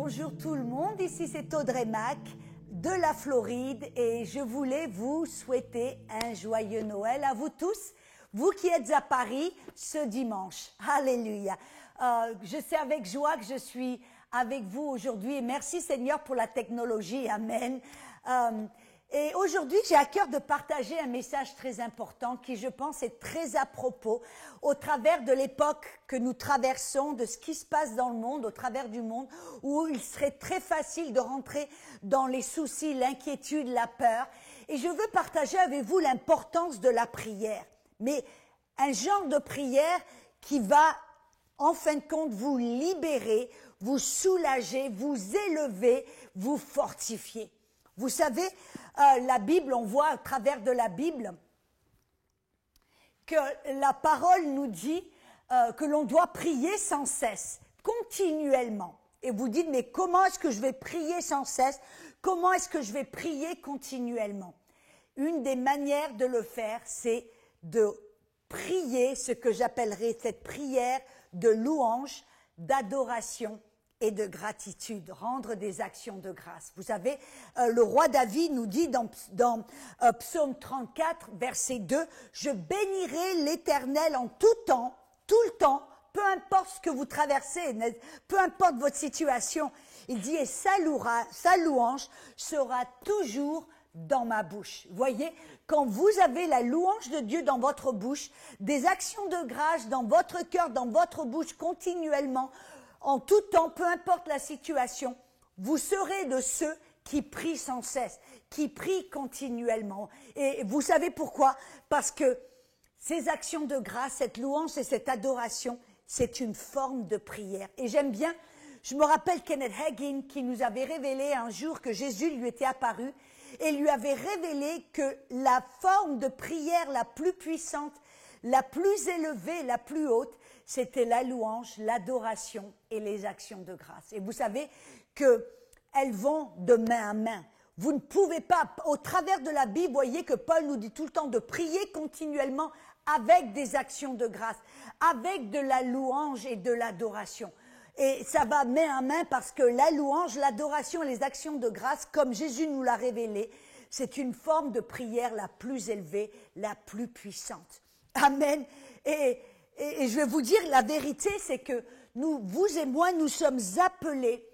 Bonjour tout le monde, ici c'est Audrey Mac de la Floride et je voulais vous souhaiter un joyeux Noël à vous tous, vous qui êtes à Paris ce dimanche. Alléluia. Je sais avec joie que je suis avec vous aujourd'hui et merci Seigneur pour la technologie. Amen. Et aujourd'hui, j'ai à cœur de partager un message très important qui, je pense, est très à propos au travers de l'époque que nous traversons, de ce qui se passe dans le monde, au travers du monde, où il serait très facile de rentrer dans les soucis, l'inquiétude, la peur. Et je veux partager avec vous l'importance de la prière. Mais un genre de prière qui va, en fin de compte, vous libérer, vous soulager, vous élever, vous fortifier. Vous savez, la Bible, on voit à travers de la Bible que la parole nous dit que l'on doit prier sans cesse, continuellement. Et vous dites, mais comment est-ce que je vais prier sans cesse? Comment est-ce que je vais prier continuellement? Une des manières de le faire, c'est de prier ce que j'appellerais cette prière de louange, d'adoration et de gratitude, rendre des actions de grâce. Vous savez, le roi David nous dit dans Psaume 34, verset 2, « Je bénirai l'Éternel en tout le temps, peu importe ce que vous traversez, peu importe votre situation. » Il dit « Et sa louange sera toujours dans ma bouche. » Voyez, quand vous avez la louange de Dieu dans votre bouche, des actions de grâce dans votre cœur, dans votre bouche continuellement, en tout temps, peu importe la situation, vous serez de ceux qui prient sans cesse, qui prient continuellement. Et vous savez pourquoi? Parce que ces actions de grâce, cette louange et cette adoration, c'est une forme de prière. Et j'aime bien, je me rappelle Kenneth Hagin qui nous avait révélé un jour que Jésus lui était apparu et lui avait révélé que la forme de prière la plus puissante, la plus élevée, la plus haute, c'était la louange, l'adoration et les actions de grâce. Et vous savez qu'elles vont de main à main. Vous ne pouvez pas, au travers de la Bible, voyez que Paul nous dit tout le temps de prier continuellement avec des actions de grâce, avec de la louange et de l'adoration. Et ça va main à main parce que la louange, l'adoration et les actions de grâce, comme Jésus nous l'a révélé, c'est une forme de prière la plus élevée, la plus puissante. Amen. Et je vais vous dire, la vérité, c'est que vous et moi, nous sommes appelés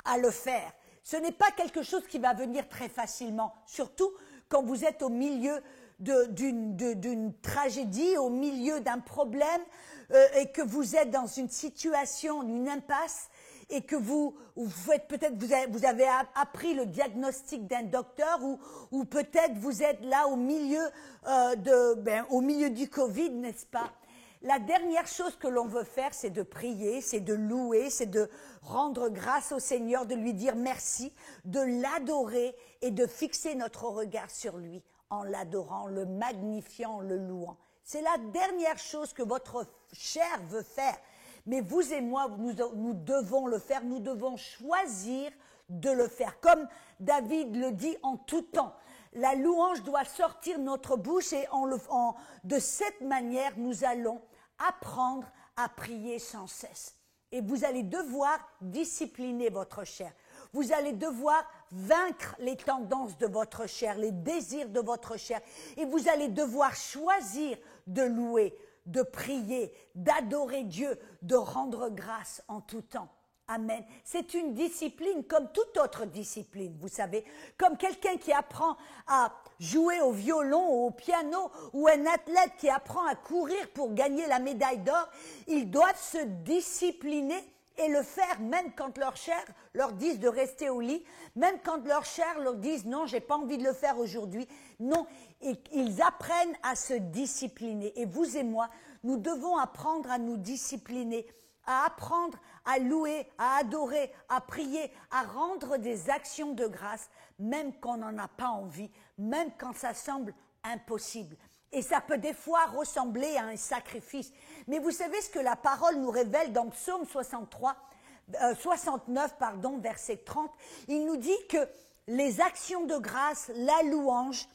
à le faire. Ce n'est pas quelque chose qui va venir très facilement, surtout quand vous êtes au milieu d'une tragédie, au milieu d'un problème, et que vous êtes dans une situation, une impasse, et que vous avez appris le diagnostic d'un docteur, ou peut-être vous êtes là au milieu au milieu du Covid, n'est-ce pas? La dernière chose que l'on veut faire, c'est de prier, c'est de louer, c'est de rendre grâce au Seigneur, de lui dire merci, de l'adorer et de fixer notre regard sur lui en l'adorant, le magnifiant, le louant. C'est la dernière chose que votre chair veut faire. Mais vous et moi, nous devons le faire, nous devons choisir de le faire. Comme David le dit en tout temps, la louange doit sortir de notre bouche et de cette manière, nous allons apprendre à prier sans cesse. Et vous allez devoir discipliner votre chair. Vous allez devoir vaincre les tendances de votre chair, les désirs de votre chair. Et vous allez devoir choisir de louer, de prier, d'adorer Dieu, de rendre grâce en tout temps. Amen. C'est une discipline comme toute autre discipline, vous savez. Comme quelqu'un qui apprend à jouer au violon ou au piano, ou un athlète qui apprend à courir pour gagner la médaille d'or, ils doivent se discipliner et le faire même quand leur chair leur disent de rester au lit, même quand leur chair leur disent non, j'ai pas envie de le faire aujourd'hui. Non, ils apprennent à se discipliner. Et vous et moi, nous devons apprendre à nous discipliner, à apprendre à louer, à adorer, à prier, à rendre des actions de grâce, même quand on n'en a pas envie, même quand ça semble impossible. Et ça peut des fois ressembler à un sacrifice. Mais vous savez ce que la parole nous révèle dans Psaume 69, verset 30. Il nous dit que les actions de grâce, la louange,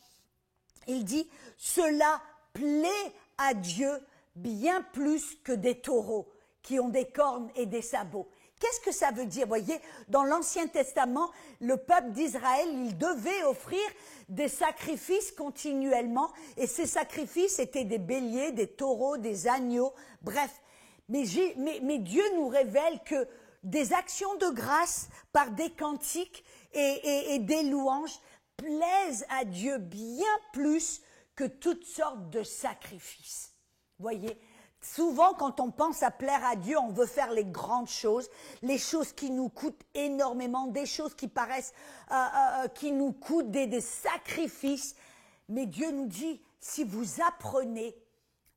il dit, cela plaît à Dieu bien plus que des taureaux qui ont des cornes et des sabots, Qu'est-ce que ça veut dire? Vous voyez, dans l'Ancien Testament, le peuple d'Israël, il devait offrir des sacrifices continuellement, et ces sacrifices étaient des béliers, des taureaux, des agneaux, bref. Mais Dieu nous révèle que des actions de grâce par des cantiques et des louanges plaisent à Dieu bien plus que toutes sortes de sacrifices. Voyez, souvent quand on pense à plaire à Dieu, on veut faire les grandes choses, les choses qui nous coûtent énormément, des choses qui paraissent, qui nous coûtent des sacrifices. Mais Dieu nous dit, si vous apprenez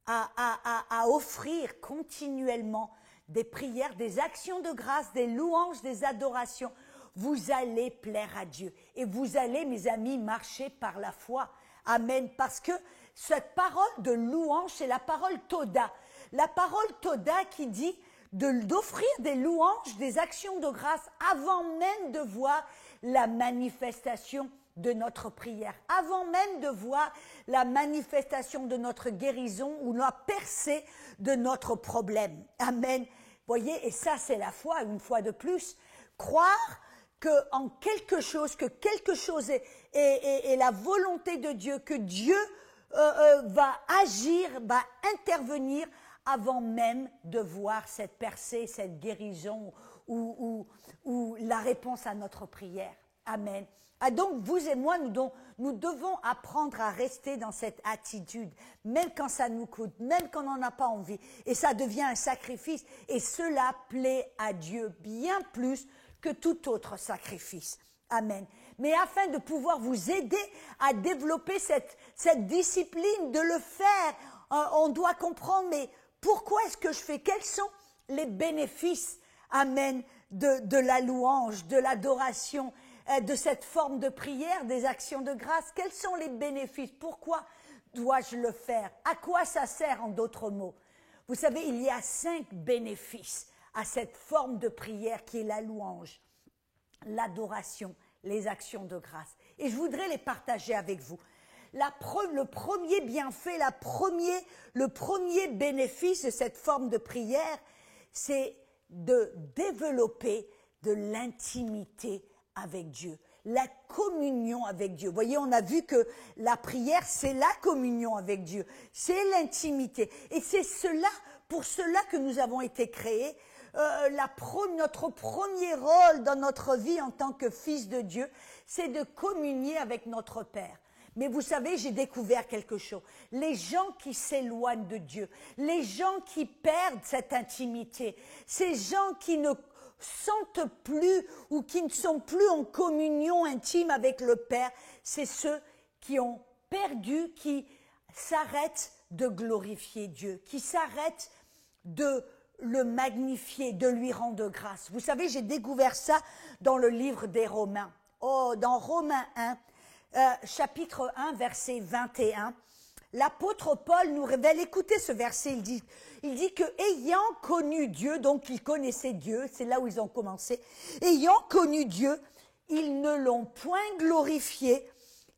à offrir continuellement des prières, des actions de grâce, des louanges, des adorations, vous allez plaire à Dieu. Et vous allez, mes amis, marcher par la foi. Amen. Parce que cette parole de louange, c'est la parole Toda. La parole Toda qui dit d'offrir des louanges, des actions de grâce avant même de voir la manifestation de notre prière, avant même de voir la manifestation de notre guérison ou la percée de notre problème. Amen. Voyez, et ça c'est la foi, une fois de plus. Croire que quelque chose est la volonté de Dieu, que Dieu va agir, va intervenir avant même de voir cette percée, cette guérison ou la réponse à notre prière. Amen. Ah, donc vous et moi, nous devons apprendre à rester dans cette attitude, même quand ça nous coûte, même quand on n'en a pas envie. Et ça devient un sacrifice. Et cela plaît à Dieu bien plus que tout autre sacrifice. Amen. Mais afin de pouvoir vous aider à développer cette discipline, de le faire, on doit comprendre, mais pourquoi est-ce que je fais? Quels sont les bénéfices, amen, de la louange, de l'adoration, de cette forme de prière, des actions de grâce? Quels sont les bénéfices? Pourquoi dois-je le faire? À quoi ça sert, en d'autres mots? Vous savez, il y a 5 bénéfices à cette forme de prière qui est la louange, l'adoration, les actions de grâce. Et je voudrais les partager avec vous. Le premier bienfait, le premier bénéfice de cette forme de prière, c'est de développer de l'intimité avec Dieu, la communion avec Dieu. Vous voyez, on a vu que la prière, c'est la communion avec Dieu, c'est l'intimité. Et c'est pour cela que nous avons été créés. Notre premier rôle dans notre vie en tant que fils de Dieu, c'est de communier avec notre Père. Mais vous savez, j'ai découvert quelque chose. Les gens qui s'éloignent de Dieu, les gens qui perdent cette intimité, ces gens qui ne sentent plus ou qui ne sont plus en communion intime avec le Père, c'est ceux qui ont perdu, qui s'arrêtent de glorifier Dieu, qui s'arrêtent de le magnifier, de lui rendre grâce. Vous savez, j'ai découvert ça dans le livre des Romains. Oh, dans Romains 1, chapitre 1, verset 21, l'apôtre Paul nous révèle, écoutez ce verset, il dit que ayant connu Dieu, donc ils connaissaient Dieu, c'est là où ils ont commencé, ayant connu Dieu, ils ne l'ont point glorifié,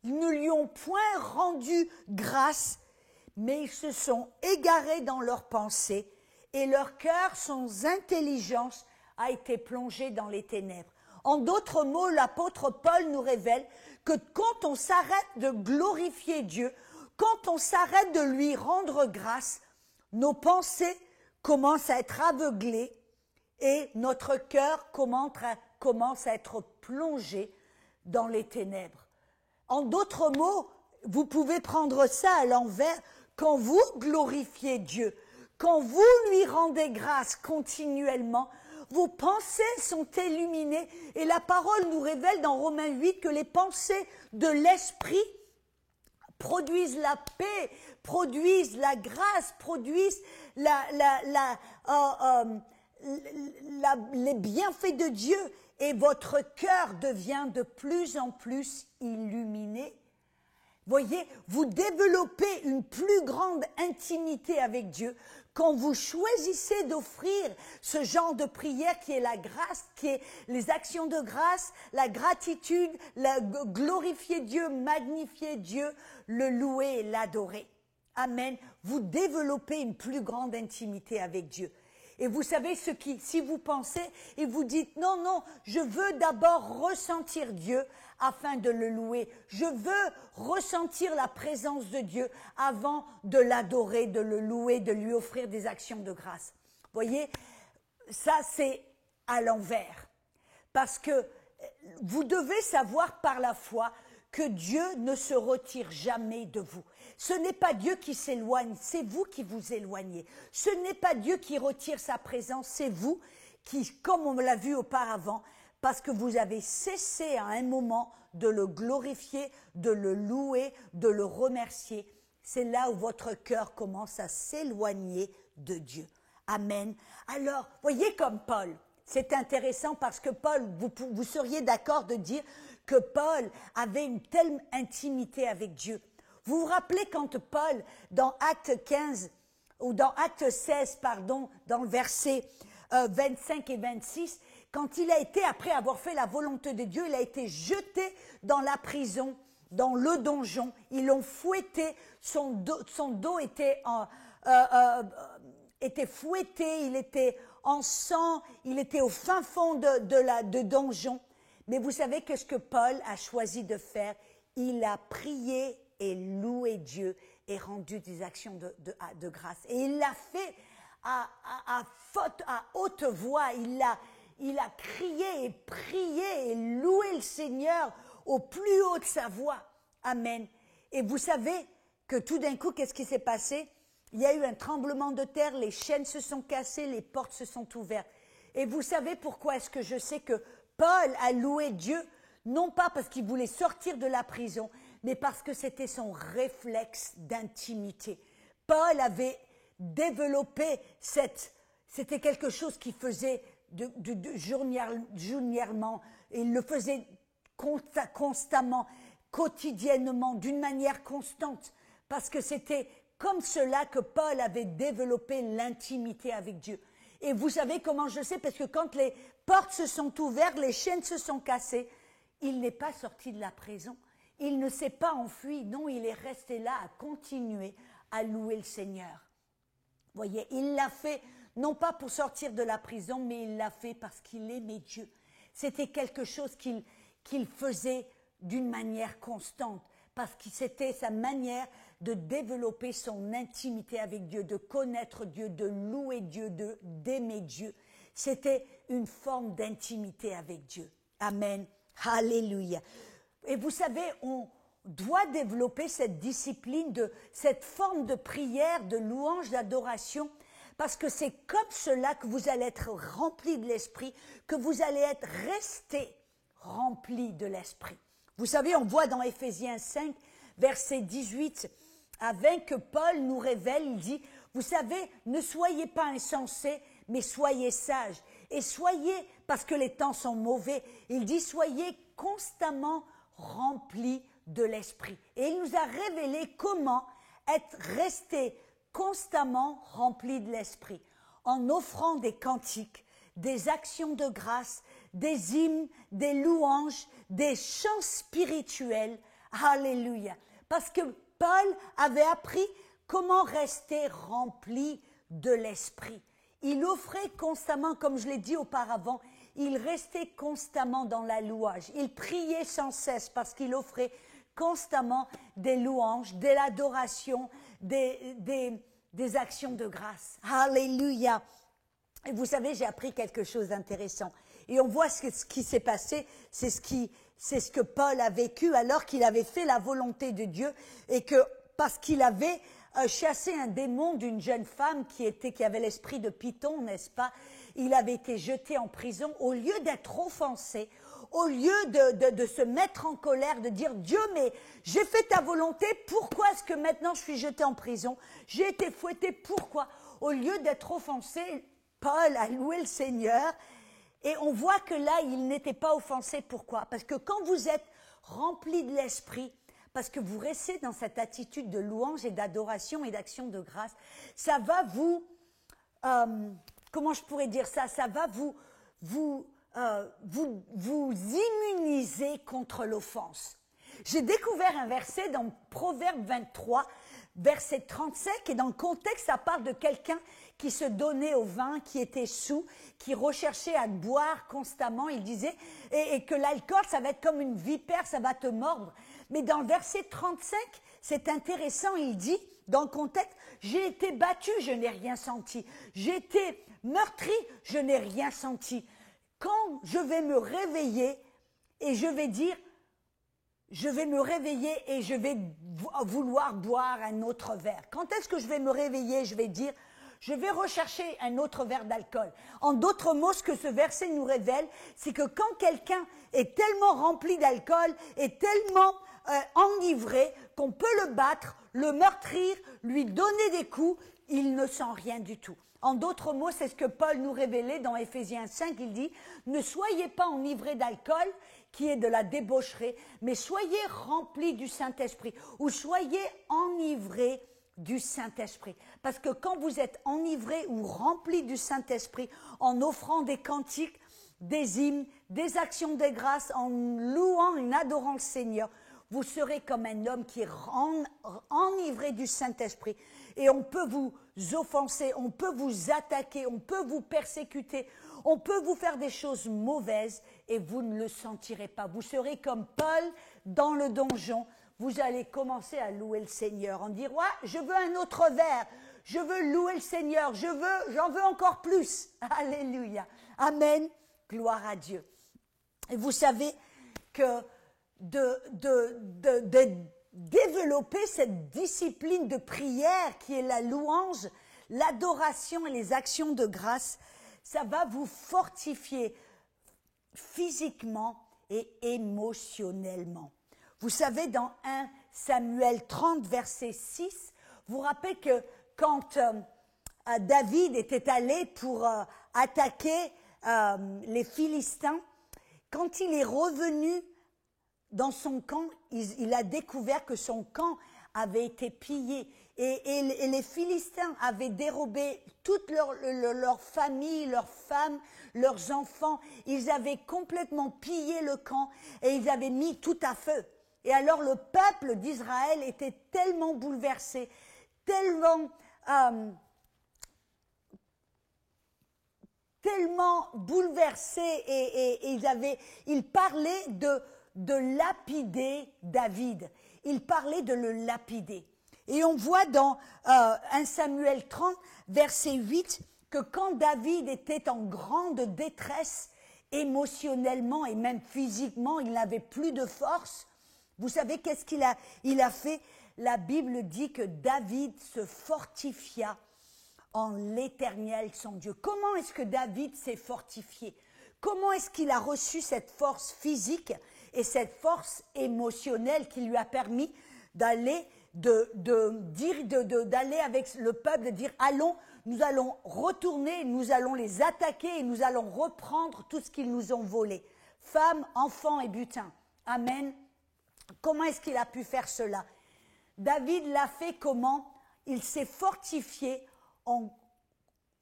ils ne lui ont point rendu grâce, mais ils se sont égarés dans leurs pensées et leur cœur sans intelligence a été plongé dans les ténèbres. En d'autres mots, l'apôtre Paul nous révèle que quand on s'arrête de glorifier Dieu, quand on s'arrête de lui rendre grâce, nos pensées commencent à être aveuglées et notre cœur commence à être plongé dans les ténèbres. En d'autres mots, vous pouvez prendre ça à l'envers. Quand vous glorifiez Dieu, quand vous lui rendez grâce continuellement, vos pensées sont illuminées et la parole nous révèle dans Romains 8 que les pensées de l'esprit produisent la paix, produisent la grâce, produisent les bienfaits de Dieu et votre cœur devient de plus en plus illuminé. Voyez, vous développez une plus grande intimité avec Dieu quand vous choisissez d'offrir ce genre de prière qui est la grâce, qui est les actions de grâce, la gratitude, glorifier Dieu, magnifier Dieu, le louer et l'adorer. Amen. Vous développez une plus grande intimité avec Dieu. Et vous savez si vous pensez et vous dites non, non, je veux d'abord ressentir Dieu afin de le louer. Je veux ressentir la présence de Dieu avant de l'adorer, de le louer, de lui offrir des actions de grâce. Voyez, ça c'est à l'envers. Parce que vous devez savoir par la foi que Dieu ne se retire jamais de vous. Ce n'est pas Dieu qui s'éloigne, c'est vous qui vous éloignez. Ce n'est pas Dieu qui retire sa présence, c'est vous qui, comme on l'a vu auparavant, parce que vous avez cessé à un moment de le glorifier, de le louer, de le remercier. C'est là où votre cœur commence à s'éloigner de Dieu. Amen. Alors, voyez comme Paul, c'est intéressant parce que Paul, vous seriez d'accord de dire que Paul avait une telle intimité avec Dieu. Vous vous rappelez quand Paul, dans Acte 15, ou dans Acte 16, pardon, dans le verset 25 et 26, quand il a été, après avoir fait la volonté de Dieu, il a été jeté dans la prison, dans le donjon. Ils l'ont fouetté, son dos était fouetté, il était en sang, il était au fin fond de donjon. Mais vous savez que ce que Paul a choisi de faire, il a prié et loué Dieu et rendu des actions de grâce. Et il l'a fait à haute voix, il a crié et prié et loué le Seigneur au plus haut de sa voix. Amen. Et vous savez que tout d'un coup, qu'est-ce qui s'est passé? Il y a eu un tremblement de terre, les chaînes se sont cassées, les portes se sont ouvertes. Et vous savez pourquoi est-ce que je sais que Paul a loué Dieu? Non pas parce qu'il voulait sortir de la prison, mais parce que c'était son réflexe d'intimité. Paul avait développé c'était quelque chose qu'il faisait journalièrement, il le faisait constamment, quotidiennement, d'une manière constante, parce que c'était comme cela que Paul avait développé l'intimité avec Dieu. Et vous savez comment je sais? Parce que quand les portes se sont ouvertes, les chaînes se sont cassées, il n'est pas sorti de la prison. Il ne s'est pas enfui. Non, il est resté là à continuer à louer le Seigneur. Voyez, il l'a fait non pas pour sortir de la prison, mais il l'a fait parce qu'il aimait Dieu. C'était quelque chose qu'il faisait d'une manière constante, parce que c'était sa manière de développer son intimité avec Dieu, de connaître Dieu, de louer Dieu, d'aimer Dieu. C'était une forme d'intimité avec Dieu. Amen. Alléluia. Et vous savez, on doit développer cette discipline, cette forme de prière, de louange, d'adoration, parce que c'est comme cela que vous allez être rempli de l'Esprit, que vous allez être resté rempli de l'Esprit. Vous savez, on voit dans Éphésiens 5, verset 18 à 20, que Paul nous révèle, il dit, vous savez, ne soyez pas insensés, mais soyez sages. Et soyez, parce que les temps sont mauvais, il dit, soyez constamment remplis de l'Esprit. Et il nous a révélé comment rester constamment remplis de l'Esprit, en offrant des cantiques, des actions de grâce, des hymnes, des louanges, des chants spirituels. Alléluia. Parce que Paul avait appris comment rester rempli de l'Esprit. Il offrait constamment, comme je l'ai dit auparavant, il restait constamment dans la louange. Il priait sans cesse parce qu'il offrait constamment des louanges, de l'adoration, des actions de grâce. Alléluia. Et vous savez, j'ai appris quelque chose d'intéressant. Et on voit ce qui s'est passé, c'est ce que Paul a vécu alors qu'il avait fait la volonté de Dieu et que parce qu'il avait chassé un démon d'une jeune femme qui avait l'esprit de Python, n'est-ce pas? Il avait été jeté en prison. Au lieu d'être offensé, au lieu de se mettre en colère, de dire Dieu, mais j'ai fait ta volonté, pourquoi est-ce que maintenant je suis jeté en prison? J'ai été fouetté, pourquoi? Au lieu d'être offensé, Paul a loué le Seigneur et on voit que là, il n'était pas offensé. Pourquoi? Parce que quand vous êtes rempli de l'Esprit, parce que vous restez dans cette attitude de louange et d'adoration et d'action de grâce, ça va vous, comment je pourrais dire ça? Ça va vous immuniser contre l'offense. J'ai découvert un verset dans Proverbe 23, verset 35, et dans le contexte, ça parle de quelqu'un qui se donnait au vin, qui était saoul, qui recherchait à boire constamment, il disait, et que l'alcool, ça va être comme une vipère, ça va te mordre. Mais dans le verset 35, c'est intéressant, il dit, dans le contexte, j'ai été battu, je n'ai rien senti. J'ai été meurtri, je n'ai rien senti. Quand je vais me réveiller et je vais dire, je vais me réveiller et je vais vouloir boire un autre verre. Quand est-ce que je vais me réveiller? Je vais dire, je vais rechercher un autre verre d'alcool. En d'autres mots, ce que ce verset nous révèle, c'est que quand quelqu'un est tellement rempli d'alcool, est tellement enivré, qu'on peut le battre, le meurtrir, lui donner des coups, il ne sent rien du tout. En d'autres mots, c'est ce que Paul nous révélait dans Éphésiens 5, il dit, ne soyez pas enivrés d'alcool, qui est de la débaucherie, mais soyez remplis du Saint-Esprit, ou soyez enivrés du Saint-Esprit. Parce que quand vous êtes enivrés ou remplis du Saint-Esprit, en offrant des cantiques, des hymnes, des actions de grâce, en louant et en adorant le Seigneur, vous serez comme un homme qui est enivré du Saint-Esprit. Et on peut vous offenser, on peut vous attaquer, on peut vous persécuter, on peut vous faire des choses mauvaises et vous ne le sentirez pas. Vous serez comme Paul dans le donjon. Vous allez commencer à louer le Seigneur, en dire, ouais, je veux un autre verre, je veux louer le Seigneur, j'en veux encore plus. Alléluia. Amen. Gloire à Dieu. Et vous savez que de développer cette discipline de prière qui est la louange, l'adoration et les actions de grâce, ça va vous fortifier physiquement et émotionnellement. Vous savez, dans 1 Samuel 30, verset 6, vous rappelez que quand David était allé pour attaquer les Philistins, quand il est revenu dans son camp, il a découvert que son camp avait été pillé et les Philistins avaient dérobé toute leur famille, leurs femmes, leurs enfants. Ils avaient complètement pillé le camp et ils avaient mis tout à feu. Et alors le peuple d'Israël était tellement bouleversé, tellement bouleversé et ils parlaient de lapider David. Ils parlaient de le lapider. Et on voit dans 1 Samuel 30, verset 8, que quand David était en grande détresse, émotionnellement et même physiquement, il n'avait plus de force. Vous savez qu'est-ce qu'il a fait? La Bible dit que David se fortifia en l'Éternel, son Dieu. Comment est-ce que David s'est fortifié? Comment est-ce qu'il a reçu cette force physique et cette force émotionnelle qui lui a permis d'aller d'aller avec le peuple, de dire allons, nous allons retourner, nous allons les attaquer et nous allons reprendre tout ce qu'ils nous ont volé. Femmes, enfants et butin. Amen. Comment est-ce qu'il a pu faire cela? David l'a fait comment? Il s'est fortifié en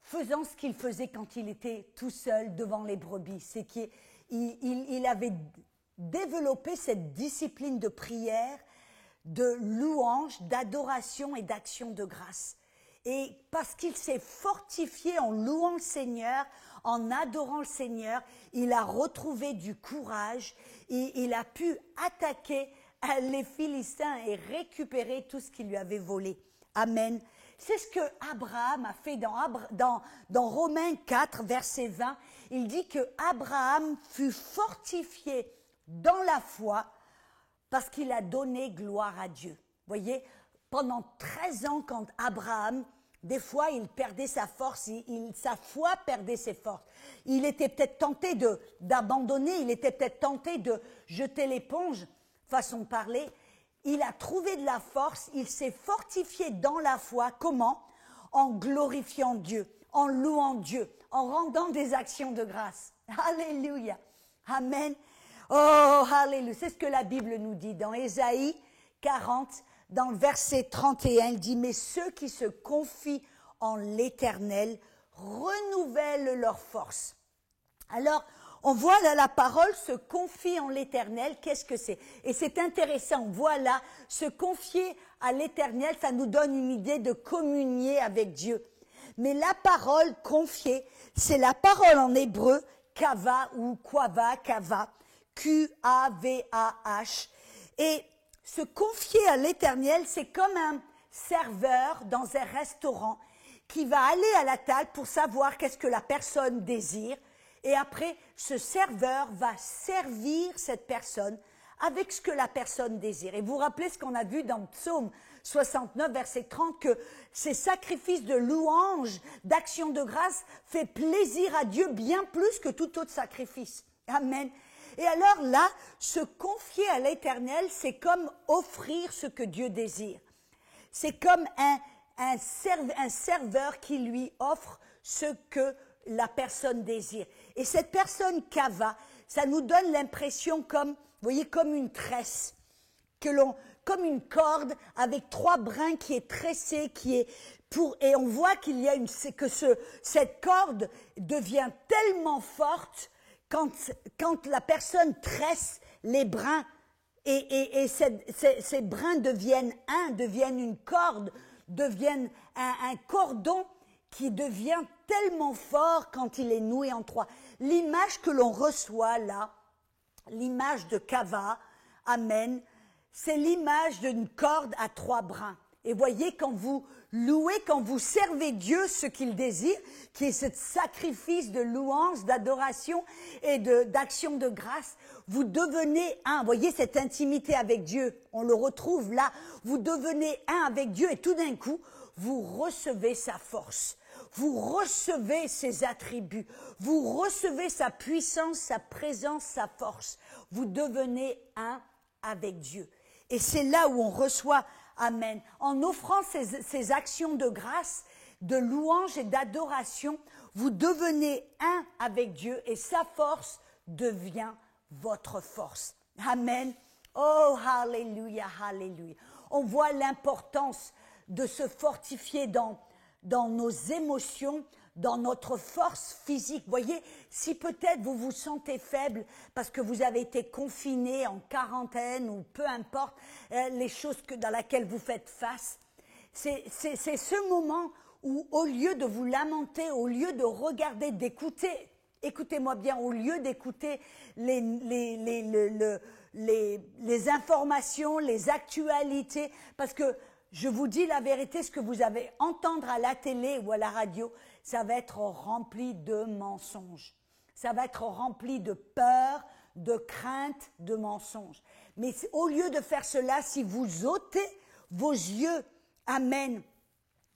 faisant ce qu'il faisait quand il était tout seul devant les brebis. C'est qu'il avait développé cette discipline de prière, de louange, d'adoration et d'action de grâce. Et parce qu'il s'est fortifié en louant le Seigneur, en adorant le Seigneur, il a retrouvé du courage et il a pu attaquer les Philistins et récupérer tout ce qu'il lui avait volé. Amen. C'est ce que Abraham a fait dans Romains 4, verset 20. Il dit que Abraham fut fortifié dans la foi parce qu'il a donné gloire à Dieu. Vous voyez, pendant 13 ans, quand Abraham, des fois, il perdait sa force, sa foi perdait ses forces. Il était peut-être tenté d'abandonner, il était peut-être tenté de jeter l'éponge, façon de parler. Il a trouvé de la force, il s'est fortifié dans la foi. Comment? En glorifiant Dieu, en louant Dieu, en rendant des actions de grâce. Alléluia. Amen. Oh, alléluia. C'est ce que la Bible nous dit dans Ésaïe 40, dans le verset 31. Il dit, mais ceux qui se confient en l'Éternel renouvellent leur force. Alors, On voit là la parole se confie en l'Éternel. Qu'est-ce que c'est? Et c'est intéressant. Voilà, se confier à l'Éternel, ça nous donne une idée de communier avec Dieu. Mais la parole confiée, c'est la parole en hébreu, kava ou kwava, kava, Q-A-V-A-H. Et se confier à l'Éternel, c'est comme un serveur dans un restaurant qui va aller à la table pour savoir qu'est-ce que la personne désire. Et après, ce serveur va servir cette personne avec ce que la personne désire. Et vous vous rappelez ce qu'on a vu dans Psaume 69, verset 30, que ces sacrifices de louange, d'action de grâce, fait plaisir à Dieu bien plus que tout autre sacrifice. Amen. Et alors là, se confier à l'Éternel, c'est comme offrir ce que Dieu désire. C'est comme un serveur qui lui offre ce que la personne désire. Et cette personne kava, ça nous donne l'impression comme, vous voyez, comme une tresse, comme une corde avec 3 brins qui est tressée, et on voit qu'il y a cette corde devient tellement forte quand la personne tresse les brins et ces brins deviennent une corde, deviennent un cordon qui devient tellement fort quand il est noué en 3. L'image que l'on reçoit là, l'image de kava, amen, c'est l'image d'une corde à 3 brins. Et voyez, quand vous louez, quand vous servez Dieu ce qu'il désire, qui est ce sacrifice de louange, d'adoration et d'action de grâce, vous devenez un. Voyez cette intimité avec Dieu, on le retrouve là. Vous devenez un avec Dieu et tout d'un coup, vous recevez sa force. Vous recevez ses attributs. Vous recevez sa puissance, sa présence, sa force. Vous devenez un avec Dieu. Et c'est là où on reçoit, amen, en offrant ces actions de grâce, de louange et d'adoration, vous devenez un avec Dieu et sa force devient votre force. Amen. Oh, alléluia, alléluia. On voit l'importance de se fortifier dans nos émotions, dans notre force physique. Voyez, si peut-être vous vous sentez faible parce que vous avez été confiné en quarantaine ou peu importe les choses dans lesquelles vous faites face, c'est ce moment où au lieu de vous lamenter, au lieu de regarder, d'écouter, écoutez-moi bien, au lieu d'écouter les informations, les actualités, parce que je vous dis la vérité, ce que vous allez entendre à la télé ou à la radio, ça va être rempli de mensonges. Ça va être rempli de peur, de crainte, de mensonges. Mais au lieu de faire cela, si vous ôtez vos yeux, amen,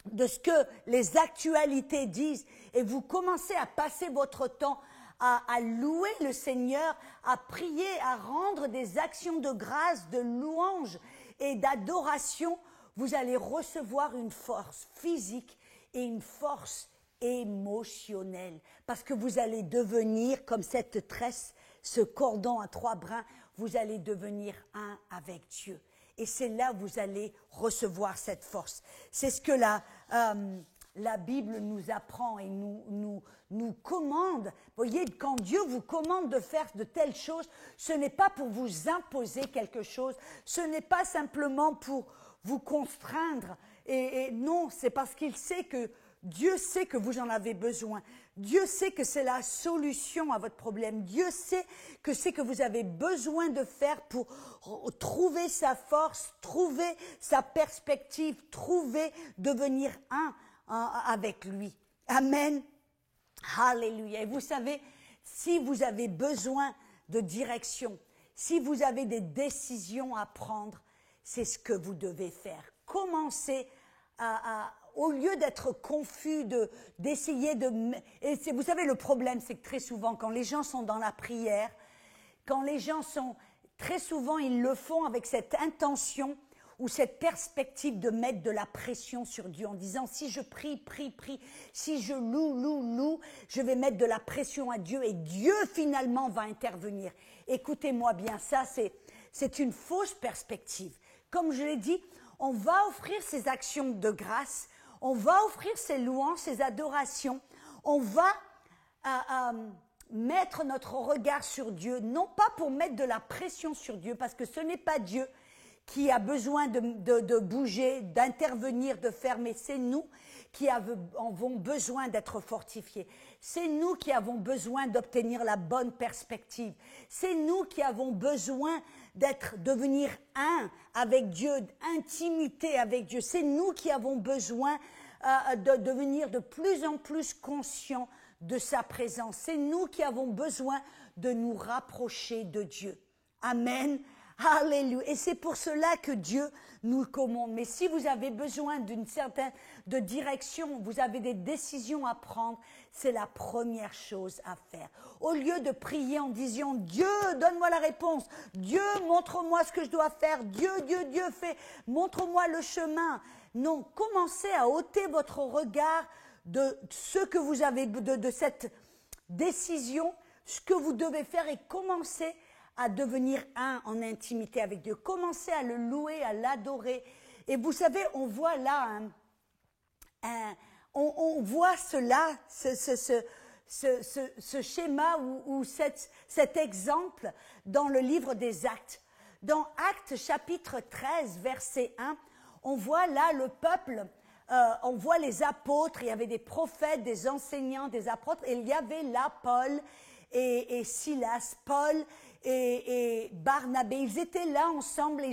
de ce que les actualités disent, et vous commencez à passer votre temps à louer le Seigneur, à prier, à rendre des actions de grâce, de louange et d'adoration, vous allez recevoir une force physique et une force émotionnelle. Parce que vous allez devenir, comme cette tresse, ce cordon à 3 brins, vous allez devenir un avec Dieu. Et c'est là où vous allez recevoir cette force. C'est ce que la Bible nous apprend et nous commande. Vous voyez, quand Dieu vous commande de faire de telles choses, ce n'est pas pour vous imposer quelque chose, ce n'est pas simplement pour vous contraindre. Et non, c'est parce qu'il sait que Dieu sait que vous en avez besoin. Dieu sait que c'est la solution à votre problème. Dieu sait que c'est que vous avez besoin de faire pour trouver sa force, trouver sa perspective, devenir un avec lui. Amen. Alléluia. Et vous savez, si vous avez besoin de direction, si vous avez des décisions à prendre, c'est ce que vous devez faire. Commencez au lieu d'être confus, d'essayer de... Et vous savez, le problème, c'est que très souvent, quand les gens sont dans la prière, quand les gens sont... Très souvent, ils le font avec cette intention ou cette perspective de mettre de la pression sur Dieu en disant, si je prie, si je loue, je vais mettre de la pression à Dieu et Dieu finalement va intervenir. Écoutez-moi bien, ça c'est une fausse perspective. Comme je l'ai dit, on va offrir ces actions de grâce, on va offrir ces louanges, ces adorations, on va mettre notre regard sur Dieu, non pas pour mettre de la pression sur Dieu, parce que ce n'est pas Dieu qui a besoin de bouger, d'intervenir, de faire, mais c'est nous qui avons besoin d'être fortifiés. C'est nous qui avons besoin d'obtenir la bonne perspective. C'est nous qui avons besoin devenir un avec Dieu, intimité avec Dieu. C'est nous qui avons besoin de devenir de plus en plus conscients de sa présence. C'est nous qui avons besoin de nous rapprocher de Dieu. Amen. Alléluia. Et c'est pour cela que Dieu nous le commande. Mais si vous avez besoin d'une certaine direction, vous avez des décisions à prendre, c'est la première chose à faire. Au lieu de prier en disant, Dieu, donne-moi la réponse. Dieu, montre-moi ce que je dois faire. Dieu, montre-moi le chemin. Non, commencez à ôter votre regard de ce que vous avez, de cette décision, ce que vous devez faire et commencez à devenir un en intimité avec Dieu. Commencez à le louer, à l'adorer. Et vous savez, on voit là, on voit cela, ce schéma ou cet exemple dans le livre des Actes. Dans Actes chapitre 13, verset 1, on voit là le peuple, on voit les apôtres, il y avait des prophètes, des enseignants, des apôtres, et il y avait là Paul et Silas, Paul et Barnabé. Ils étaient là ensemble,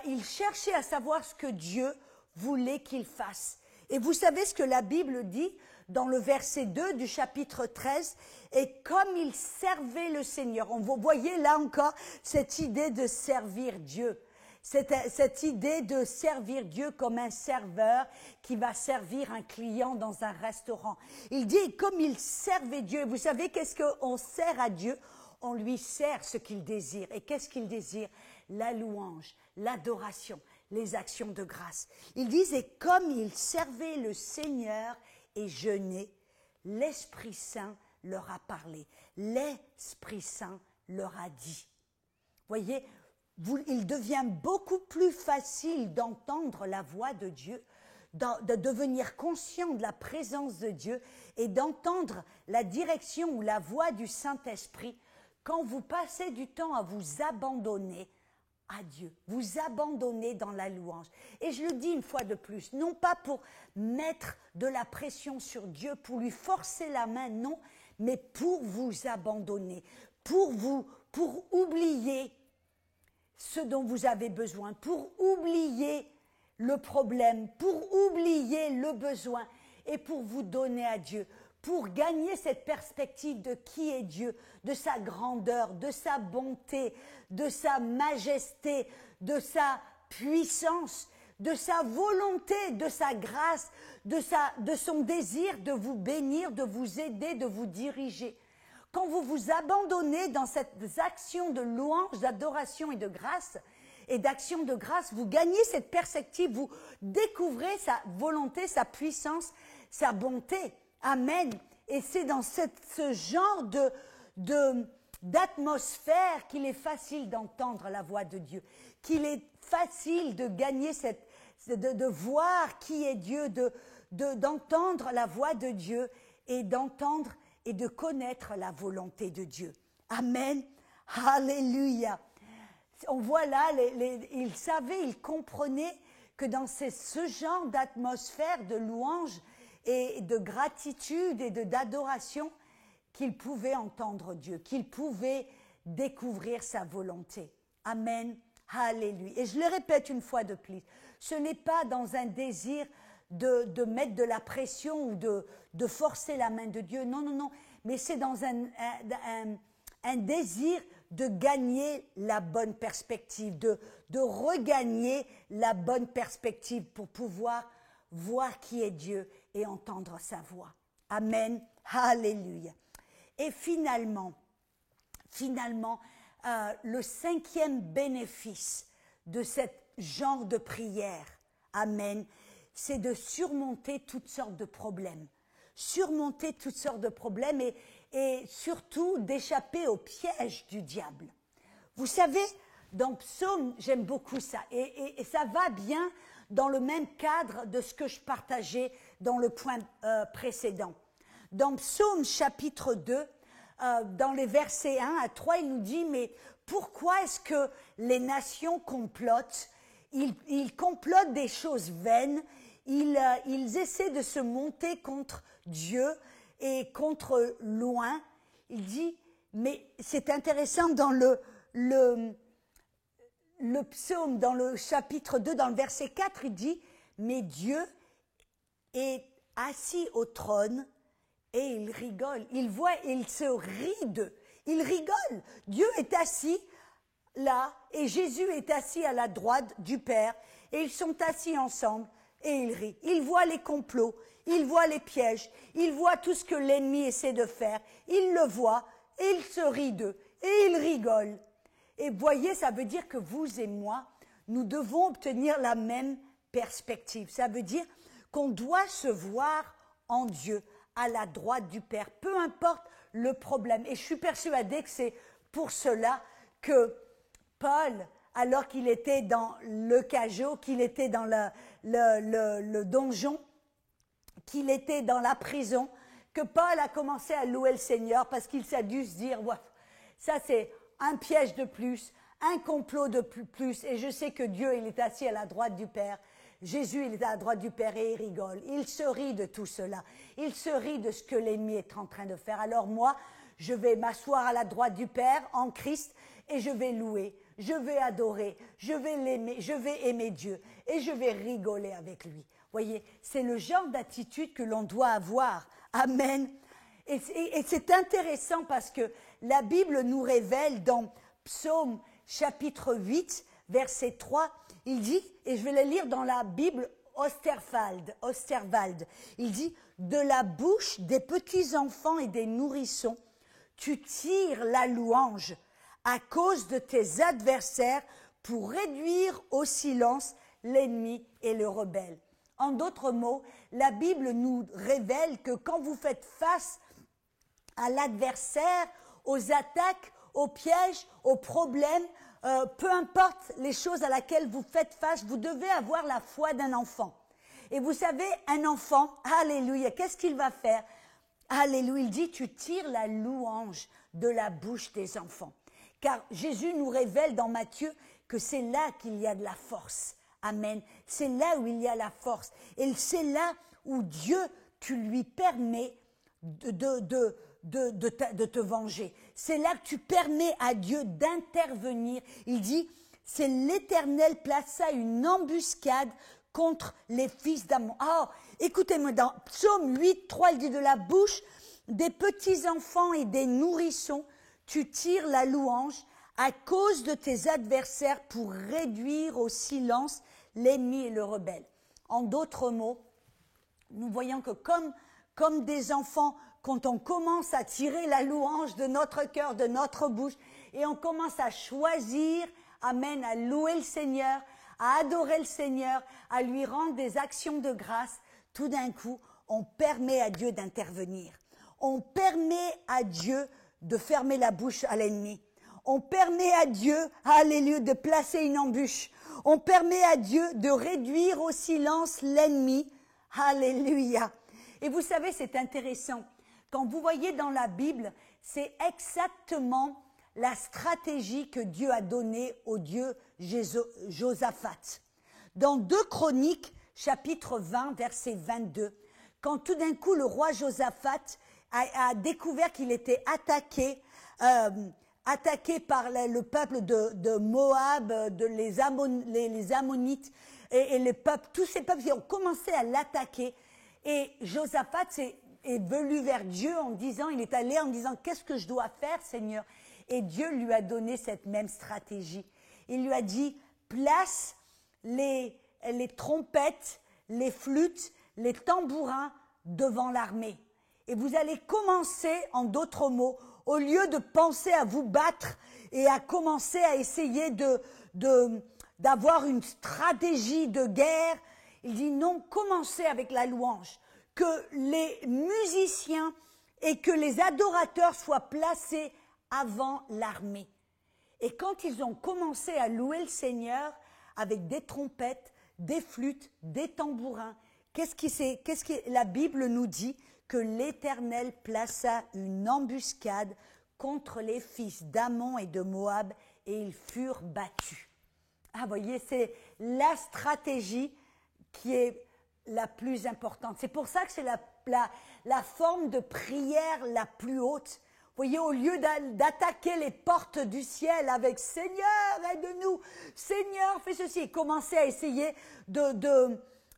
ils cherchaient à savoir ce que Dieu voulait qu'ils fassent. Et vous savez ce que la Bible dit dans le verset 2 du chapitre 13, et comme ils servaient le Seigneur. Vous voyez là encore cette idée de servir Dieu. Cette idée de servir Dieu comme un serveur qui va servir un client dans un restaurant. Il dit, comme il servait Dieu, vous savez qu'est-ce qu'on sert à Dieu? On lui sert ce qu'il désire. Et qu'est-ce qu'il désire? La louange, l'adoration, les actions de grâce. Ils disent, et comme il servait le Seigneur et jeûnait, l'Esprit Saint leur a parlé. L'Esprit Saint leur a dit. Voyez, il devient beaucoup plus facile d'entendre la voix de Dieu, de devenir conscient de la présence de Dieu et d'entendre la direction ou la voix du Saint-Esprit quand vous passez du temps à vous abandonner à Dieu, vous abandonner dans la louange. Et je le dis une fois de plus, non pas pour mettre de la pression sur Dieu, pour lui forcer la main, non, mais pour vous abandonner, pour oublier ce dont vous avez besoin, pour oublier le problème, pour oublier le besoin et pour vous donner à Dieu, pour gagner cette perspective de qui est Dieu, de sa grandeur, de sa bonté, de sa majesté, de sa puissance, de sa volonté, de sa grâce, de son désir de vous bénir, de vous aider, de vous diriger. Quand vous vous abandonnez dans cette action de louange, d'adoration et de grâce, et d'action de grâce, vous gagnez cette perspective, vous découvrez sa volonté, sa puissance, sa bonté. Amen. Et c'est dans ce genre d'atmosphère qu'il est facile d'entendre la voix de Dieu, qu'il est facile de gagner de voir qui est Dieu, d'entendre la voix de Dieu et d'entendre et de connaître la volonté de Dieu. Amen. Alléluia. On voit là, ils savaient, ils comprenaient que dans ce genre d'atmosphère de louange et de gratitude et d'adoration, qu'ils pouvaient entendre Dieu, qu'ils pouvaient découvrir sa volonté. Amen. Alléluia. Et je le répète une fois de plus, ce n'est pas dans un désir de mettre de la pression ou de forcer la main de Dieu. Non, non, non. Mais c'est dans un désir de gagner la bonne perspective, de regagner la bonne perspective pour pouvoir voir qui est Dieu et entendre sa voix. Amen. Alléluia. Et finalement, le cinquième bénéfice de ce genre de prière, amen, c'est de surmonter toutes sortes de problèmes. Surmonter toutes sortes de problèmes et surtout d'échapper au piège du diable. Vous savez, dans Psaume, j'aime beaucoup ça. Et ça va bien dans le même cadre de ce que je partageais dans le point précédent. Dans Psaume chapitre 2, dans les versets 1 à 3, il nous dit, mais pourquoi est-ce que les nations complotent? Ils complotent des choses vaines, ils essaient de se monter contre Dieu et contre loin. Il dit, mais c'est intéressant dans le psaume, dans le chapitre 2, dans le verset 4, il dit, mais Dieu est assis au trône et il rigole. Il voit, il se rit d'eux. Il rigole. Dieu est assis là et Jésus est assis à la droite du Père et ils sont assis ensemble et ils rient. Il voit les complots, il voit les pièges, il voit tout ce que l'ennemi essaie de faire. Il le voit et il se rit d'eux et il rigole. Et voyez, ça veut dire que vous et moi, nous devons obtenir la même perspective. Ça veut dire qu'on doit se voir en Dieu, à la droite du Père, peu importe le problème. Et je suis persuadée que c'est pour cela que Paul, alors qu'il était dans le cachot, qu'il était dans le donjon, qu'il était dans la prison, que Paul a commencé à louer le Seigneur parce qu'il s'est dû se dire, ouais, ça c'est un piège de plus, un complot de plus, et je sais que Dieu, il est assis à la droite du Père. Jésus, il est à la droite du Père et il rigole. Il se rit de tout cela. Il se rit de ce que l'ennemi est en train de faire. Alors moi, je vais m'asseoir à la droite du Père en Christ et je vais louer, je vais adorer, je vais l'aimer, je vais aimer Dieu et je vais rigoler avec lui. Voyez, c'est le genre d'attitude que l'on doit avoir. Amen. Et c'est intéressant parce que la Bible nous révèle dans Psaume chapitre 8, verset 3, il dit, et je vais le lire dans la Bible Osterwald, il dit, de la bouche des petits enfants et des nourrissons, tu tires la louange à cause de tes adversaires pour réduire au silence l'ennemi et le rebelle. En d'autres mots, la Bible nous révèle que quand vous faites face à l'adversaire, aux attaques, aux pièges, aux problèmes, peu importe les choses à laquelle vous faites face, vous devez avoir la foi d'un enfant. Et vous savez, un enfant, alléluia, qu'est-ce qu'il va faire? Alléluia, il dit, tu tires la louange de la bouche des enfants. Car Jésus nous révèle dans Matthieu que c'est là qu'il y a de la force. Amen. C'est là où il y a la force. Et c'est là où Dieu, tu lui permets de te venger. C'est là que tu permets à Dieu d'intervenir. Il dit, c'est l'Éternel plaça une embuscade contre les fils d'Ammon. Oh, écoutez-moi, dans Psaume 8, 3, il dit, de la bouche des petits enfants et des nourrissons, tu tires la louange à cause de tes adversaires pour réduire au silence l'ennemi et le rebelle. En d'autres mots, nous voyons que comme des enfants, quand on commence à tirer la louange de notre cœur, de notre bouche, et on commence à choisir, amen, à louer le Seigneur, à adorer le Seigneur, à lui rendre des actions de grâce, tout d'un coup, on permet à Dieu d'intervenir. On permet à Dieu de fermer la bouche à l'ennemi. On permet à Dieu, alléluia, de placer une embûche. On permet à Dieu de réduire au silence l'ennemi. Alléluia. Et vous savez, c'est intéressant. Quand vous voyez dans la Bible, c'est exactement la stratégie que Dieu a donnée au Dieu Josaphat. Dans 2 Chroniques, chapitre 20, verset 22, quand tout d'un coup le roi Josaphat a découvert qu'il était attaqué par le peuple de Moab, les Ammonites et les peuples, tous ces peuples qui ont commencé à l'attaquer. Et Josaphat est venu vers Dieu il est allé en disant, qu'est-ce que je dois faire, Seigneur? Et Dieu lui a donné cette même stratégie. Il lui a dit, place les trompettes, les flûtes, les tambourins devant l'armée. Et vous allez commencer, en d'autres mots, au lieu de penser à vous battre et à commencer à essayer d'avoir une stratégie de guerre, il dit non, commencez avec la louange. Que les musiciens et que les adorateurs soient placés avant l'armée. Et quand ils ont commencé à louer le Seigneur avec des trompettes, des flûtes, des tambourins, qu'est-ce que la Bible nous dit? que l'Éternel plaça une embuscade contre les fils d'Ammon et de Moab, et ils furent battus. Ah, voyez, c'est la stratégie qui est la plus importante. C'est pour ça que c'est la forme de prière la plus haute. Vous voyez, au lieu d'attaquer les portes du ciel avec « Seigneur, aide-nous, Seigneur, fais ceci », et commencer à essayer de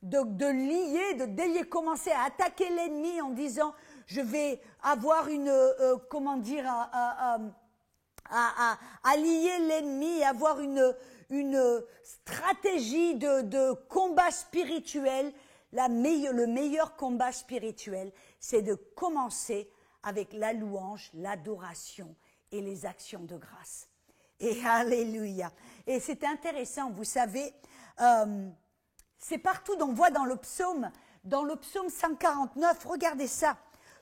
lier, de délier, commencer à attaquer l'ennemi en disant « Je vais avoir à lier l'ennemi, avoir une stratégie de combat spirituel ». Le meilleur combat spirituel, c'est de commencer avec la louange, l'adoration et les actions de grâce. Et alléluia. Et c'est intéressant, vous savez, c'est partout, on voit dans le psaume 149, regardez ça.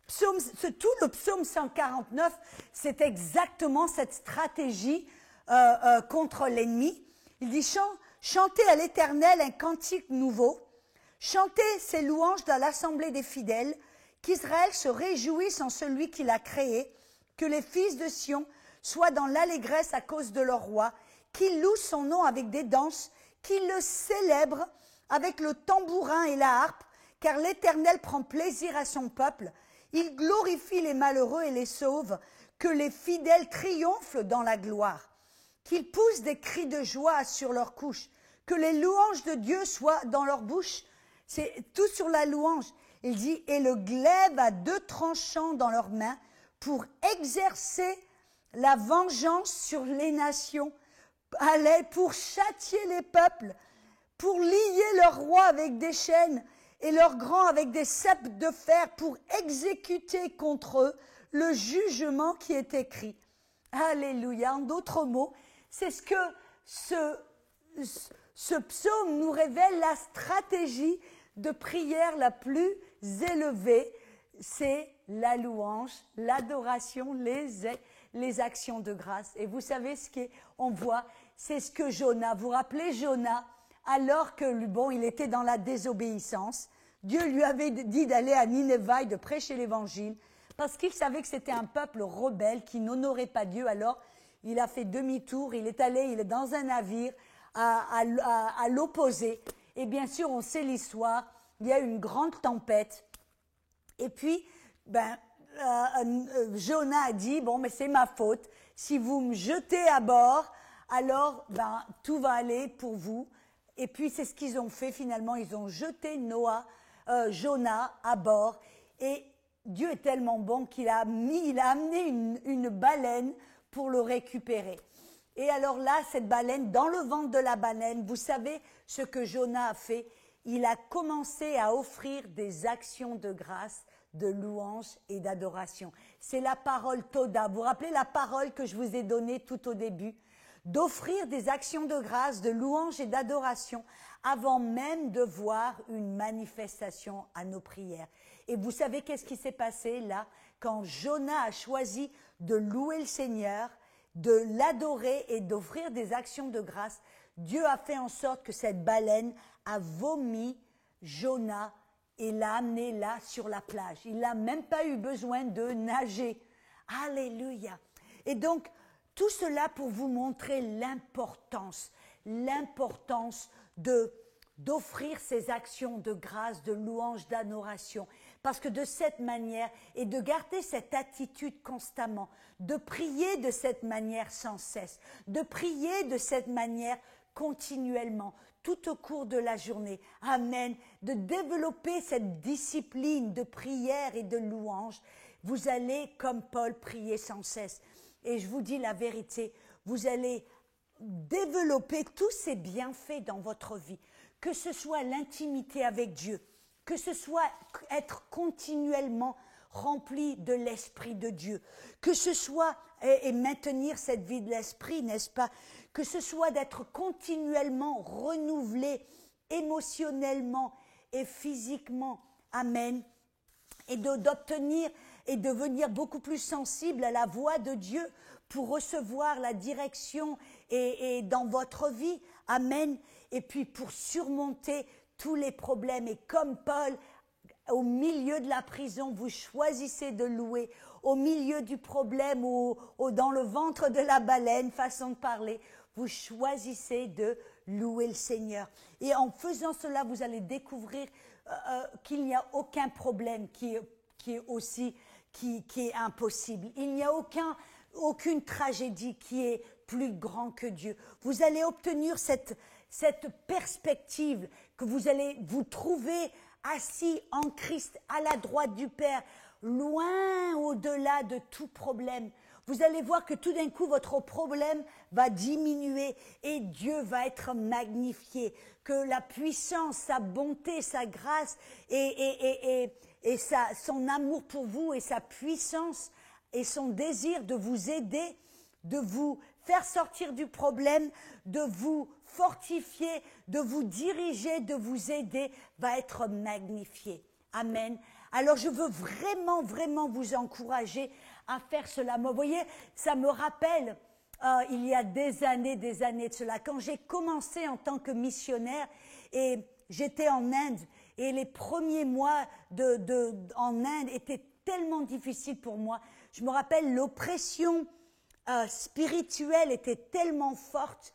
Tout le psaume 149, c'est exactement cette stratégie contre l'ennemi. Il dit, chantez à l'Éternel un cantique nouveau, chantez ses louanges dans l'assemblée des fidèles, qu'Israël se réjouisse en celui qui l'a créé, que les fils de Sion soient dans l'allégresse à cause de leur roi, qu'ils louent son nom avec des danses, qu'ils le célèbrent avec le tambourin et la harpe, car l'Éternel prend plaisir à son peuple, il glorifie les malheureux et les sauve, que les fidèles triomphent dans la gloire, qu'ils poussent des cris de joie sur leurs couches, que les louanges de Dieu soient dans leur bouche, c'est tout sur la louange. Il dit, et le glaive à 2 tranchants dans leurs mains pour exercer la vengeance sur les nations, pour châtier les peuples, pour lier leurs rois avec des chaînes et leurs grands avec des ceps de fer, pour exécuter contre eux le jugement qui est écrit. Alléluia. En d'autres mots, c'est ce que ce psaume nous révèle, la stratégie de prière la plus élevée, c'est la louange, l'adoration, les actions de grâce. Et vous savez ce qu'on voit, c'est ce que Jonas, vous vous rappelez Jonas, alors que il était dans la désobéissance, Dieu lui avait dit d'aller à Nineveh, de prêcher l'évangile, parce qu'il savait que c'était un peuple rebelle qui n'honorait pas Dieu. Alors il a fait demi-tour, il est dans un navire à l'opposé. Et bien sûr, on sait l'histoire, il y a une grande tempête. Et puis, Jonas a dit, mais c'est ma faute. Si vous me jetez à bord, alors tout va aller pour vous. Et puis, c'est ce qu'ils ont fait finalement. Ils ont jeté Jonas à bord. Et Dieu est tellement bon qu'il a amené une baleine pour le récupérer. Et alors là, cette baleine, dans le ventre de la baleine, vous savez ce que Jonas a fait? Il a commencé à offrir des actions de grâce, de louange et d'adoration. C'est la parole Toda. Vous vous rappelez la parole que je vous ai donnée tout au début? D'offrir des actions de grâce, de louange et d'adoration avant même de voir une manifestation à nos prières. Et vous savez qu'est-ce qui s'est passé là? Quand Jonas a choisi de louer le Seigneur, de l'adorer et d'offrir des actions de grâce, Dieu a fait en sorte que cette baleine a vomi Jonas et l'a amené là sur la plage. Il n'a même pas eu besoin de nager. Alléluia. Et donc, tout cela pour vous montrer l'importance d'offrir ces actions de grâce, de louange, d'adoration. Parce que de cette manière, et de garder cette attitude constamment, de prier de cette manière sans cesse, de prier de cette manière continuellement, tout au cours de la journée. Amen. De développer cette discipline de prière et de louange, vous allez, comme Paul, prier sans cesse. Et je vous dis la vérité, vous allez développer tous ces bienfaits dans votre vie, que ce soit l'intimité avec Dieu, que ce soit être continuellement rempli de l'Esprit de Dieu, que ce soit, et maintenir cette vie de l'Esprit, n'est-ce pas, que ce soit d'être continuellement renouvelé émotionnellement et physiquement, amen, et d'obtenir et devenir beaucoup plus sensible à la voix de Dieu pour recevoir la direction et dans votre vie, amen, et puis pour surmonter tous les problèmes. Et comme Paul, au milieu de la prison, vous choisissez de louer, au milieu du problème ou dans le ventre de la baleine, façon de parler, vous choisissez de louer le Seigneur. Et en faisant cela, vous allez découvrir qu'il n'y a aucun problème qui est impossible. Il n'y a aucune tragédie qui est plus grand que Dieu. Vous allez obtenir cette perspective que vous allez vous trouver assis en Christ à la droite du Père, loin au-delà de tout problème. Vous allez voir que tout d'un coup, votre problème va diminuer et Dieu va être magnifié. Que la puissance, sa bonté, sa grâce et son amour pour vous et sa puissance et son désir de vous aider, de vous faire sortir du problème, de vous fortifier, de vous diriger, de vous aider, va être magnifié. Amen. Alors je veux vraiment, vraiment vous encourager à faire cela. Vous voyez, ça me rappelle, il y a des années de cela, quand j'ai commencé en tant que missionnaire et j'étais en Inde et les premiers mois en Inde étaient tellement difficiles pour moi. Je me rappelle, l'oppression spirituelle était tellement forte.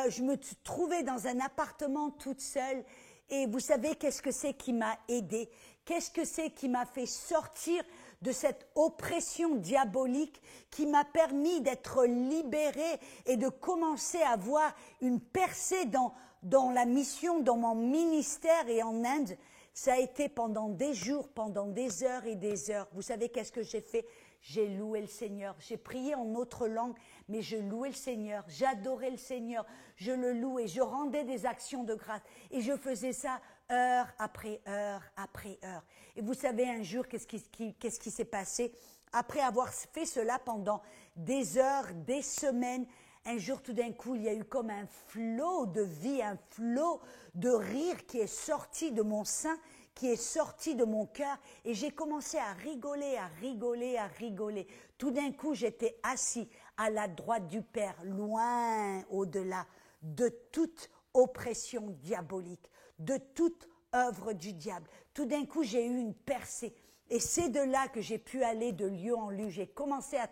Je me trouvais dans un appartement toute seule. Et vous savez qu'est-ce que c'est qui m'a aidée? Qu'est-ce que c'est qui m'a fait sortir de cette oppression diabolique, qui m'a permis d'être libérée et de commencer à voir une percée dans la mission, dans mon ministère et en Inde? Ça a été pendant des jours, pendant des heures et des heures. Vous savez qu'est-ce que j'ai fait? J'ai loué le Seigneur. J'ai prié en autre langue, mais je louais le Seigneur. J'adorais le Seigneur. Je le louais. Je rendais des actions de grâce. Et je faisais ça heure après heure après heure. Et vous savez, un jour, qu'est-ce qui s'est passé? Après avoir fait cela pendant des heures, des semaines, un jour, tout d'un coup, il y a eu comme un flot de vie, un flot de rire qui est sorti de mon sein, qui est sorti de mon cœur. Et j'ai commencé à rigoler, à rigoler, à rigoler. Tout d'un coup, j'étais assis à la droite du Père, loin au-delà de toute oppression diabolique, de toute œuvre du diable. Tout d'un coup, j'ai eu une percée. Et c'est de là que j'ai pu aller de lieu en lieu. J'ai commencé à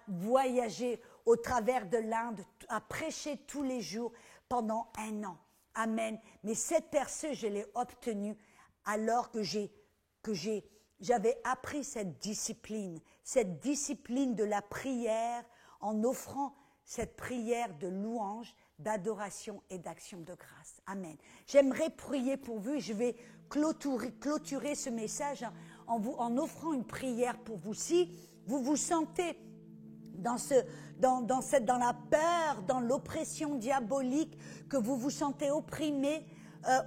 voyager au travers de l'Inde, à prêcher tous les jours pendant 1 an. Amen. Mais cette percée, je l'ai obtenue alors que j'avais appris cette discipline de la prière, en offrant cette prière de louange, d'adoration et d'action de grâce. Amen. J'aimerais prier pour vous et je vais clôturer ce message en offrant une prière pour vous. Si vous vous sentez dans la peur, dans l'oppression diabolique, que vous vous sentez opprimé,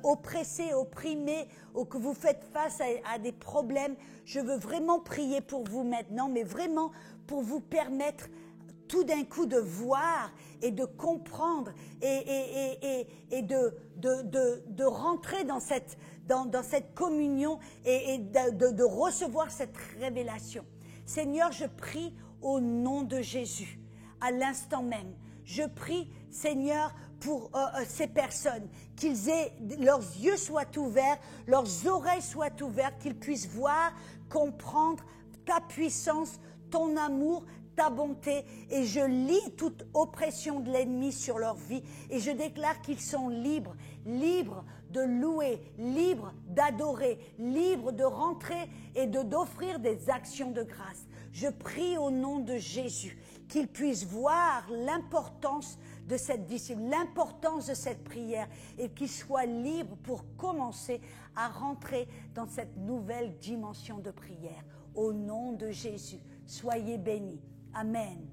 oppressé, opprimé, ou que vous faites face à des problèmes, je veux vraiment prier pour vous maintenant, mais vraiment pour vous permettre tout d'un coup de voir et de comprendre et de rentrer dans cette communion et de recevoir cette révélation. Seigneur, je prie au nom de Jésus, à l'instant même. Je prie, Seigneur, pour ces personnes, leurs yeux soient ouverts, leurs oreilles soient ouvertes, qu'ils puissent voir, comprendre ta puissance, ton amour, ta bonté, et je lis toute oppression de l'ennemi sur leur vie, et je déclare qu'ils sont libres de louer, libres d'adorer, libres de rentrer et d'offrir des actions de grâce. Je prie au nom de Jésus qu'ils puissent voir l'importance de cette discipline, l'importance de cette prière, et qu'ils soient libres pour commencer à rentrer dans cette nouvelle dimension de prière. Au nom de Jésus, soyez bénis. Amen.